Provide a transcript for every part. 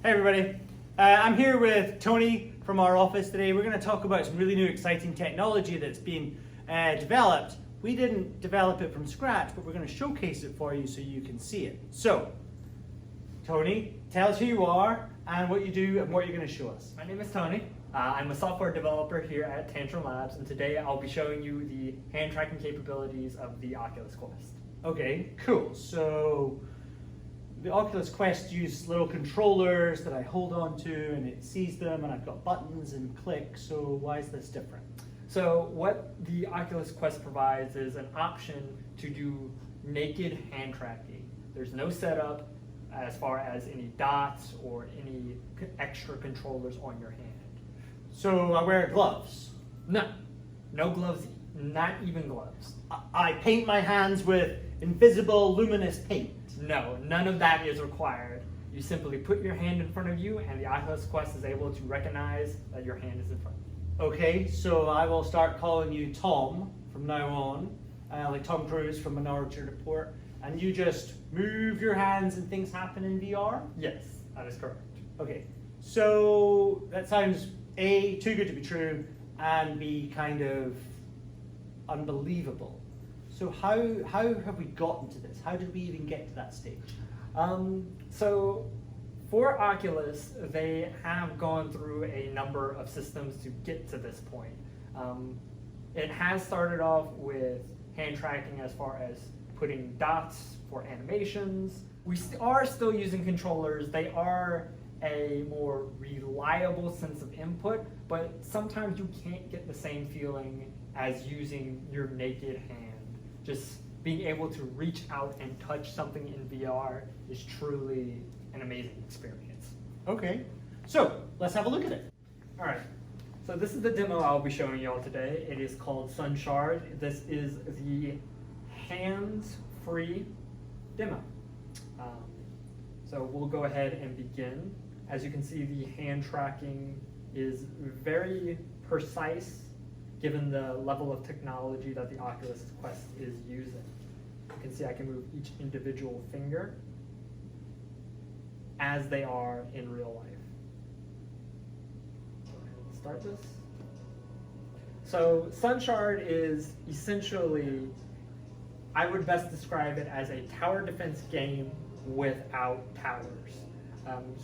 Hey everybody, I'm here with Tony from our office today. We're going to talk about some really new exciting technology that's being developed. We didn't develop it from scratch, but we're going to showcase it for you so you can see it. So, Tony, tell us who you are and what you do and what you're going to show us. My name is Tony. I'm a software developer here at TANTRUM Labs, and today I'll be showing you the hand tracking capabilities of the Oculus Quest. Okay, cool. So, the Oculus Quest uses little controllers that I hold on to and it sees them, and I've got buttons and clicks, so why is this different? So what the Oculus Quest provides is an option to do naked hand tracking. There's no setup as far as any dots or any extra controllers on your hand. So I wear gloves. No gloves, not even gloves. I paint my hands with invisible luminous paint. No, none of that is required. You simply put your hand in front of you and the Oculus Quest is able to recognize that your hand is in front of you. Okay, so I will start calling you Tom from now on, like Tom Cruise from Minority Report, and you just move your hands and things happen in VR? Yes, that is correct. Okay, so that sounds A, too good to be true, and B, kind of unbelievable. So how have we gotten to this? How did we even get to that stage? So for Oculus, they have gone through a number of systems to get to this point. It has started off with hand tracking as far as putting dots for animations. We are still using controllers. They are a more reliable sense of input, but sometimes you can't get the same feeling as using your naked hand. Just being able to reach out and touch something in VR is truly an amazing experience. Okay, so let's have a look at it. All right, so this is the demo I'll be showing you all today. It is called Sunshard. This is the hands-free demo. So we'll go ahead and begin. As you can see, the hand tracking is very precise given the level of technology that the Oculus Quest is using. You can see I can move each individual finger as they are in real life. Go ahead and start this. So Sunshard is essentially, I would best describe it as a tower defense game without towers.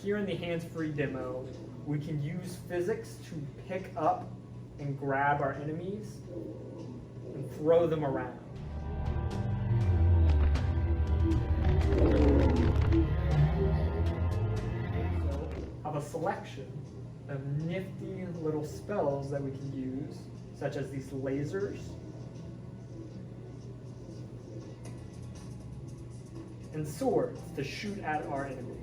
Here in the hands-free demo, we can use physics to pick up and grab our enemies and throw them around. So, I have a selection of nifty little spells that we can use, such as these lasers and swords to shoot at our enemies.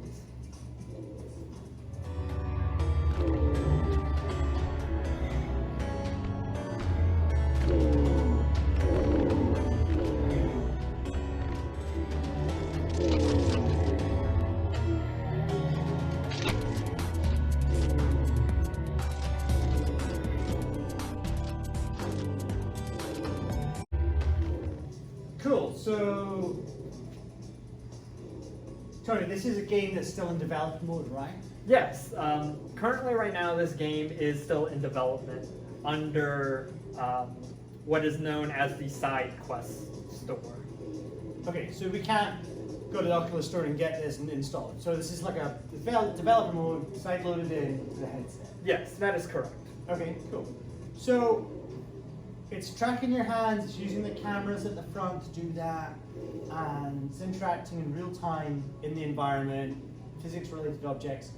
Cool, so Tony, this is a game that's still in development mode, right? Yes, currently right now this game is still in development under what is known as the Side Quest store. Okay, so we can't go to the Oculus store and get this and install it. So this is like a developer mode, side-loaded into the headset. Yes, that is correct. Okay, cool. So it's tracking your hands, it's using the cameras at the front to do that, and it's interacting in real time in the environment, physics-related objects.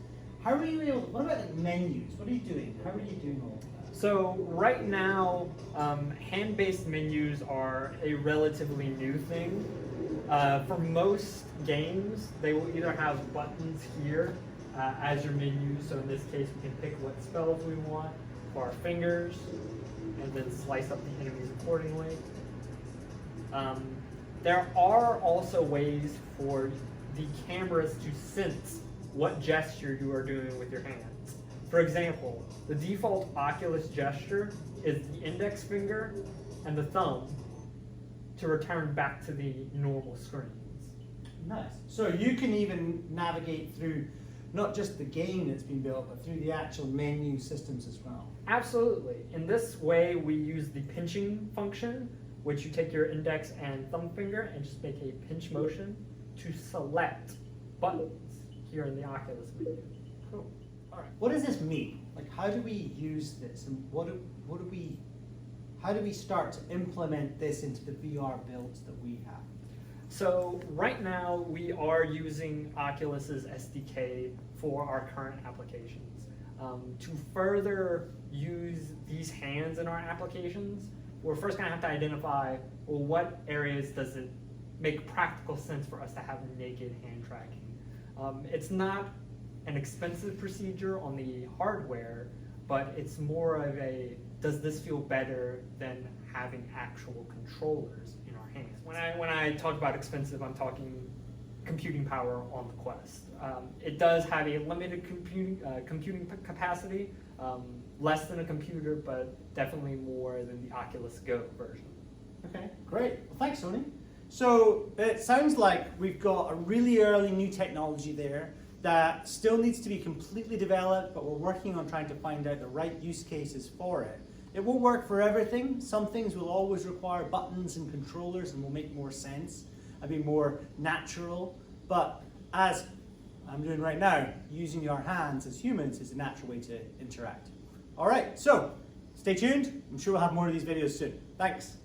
How are you able, what about like menus? What are you doing? How are you doing all of that? So right now, hand-based menus are a relatively new thing. For most games, they will either have buttons here as your menu. So in this case, we can pick what spells we want for our fingers, and then slice up the enemies accordingly. There are also ways for the cameras to sense what gesture you are doing with your hands. For example, the default Oculus gesture is the index finger and the thumb to return back to the normal screens. Nice. So you can even navigate through not just the game that's been built, but through the actual menu systems as well. Absolutely. In this way, we use the pinching function, which you take your index and thumb finger and just make a pinch motion to select buttons here in the Oculus menu. Cool. All right. What does this mean? Like, how do we use this, and how do we start to implement this into the VR builds that we have? So right now we are using Oculus's SDK for our current applications. To further use these hands in our applications, we're first going to have to identify, well, what areas does it make practical sense for us to have naked hand tracking? It's not an expensive procedure on the hardware, but it's more of a, does this feel better than having actual controllers in our hands? When I talk about expensive, I'm talking computing power on the Quest. It does have a limited computing capacity, less than a computer, but definitely more than the Oculus Go version. Okay, great. Well, thanks, Tony. So it sounds like we've got a really early new technology there that still needs to be completely developed, but we're working on trying to find out the right use cases for it. It won't work for everything. Some things will always require buttons and controllers and will make more sense and be more natural. But as I'm doing right now, using our hands as humans is a natural way to interact. All right, so stay tuned. I'm sure we'll have more of these videos soon. Thanks.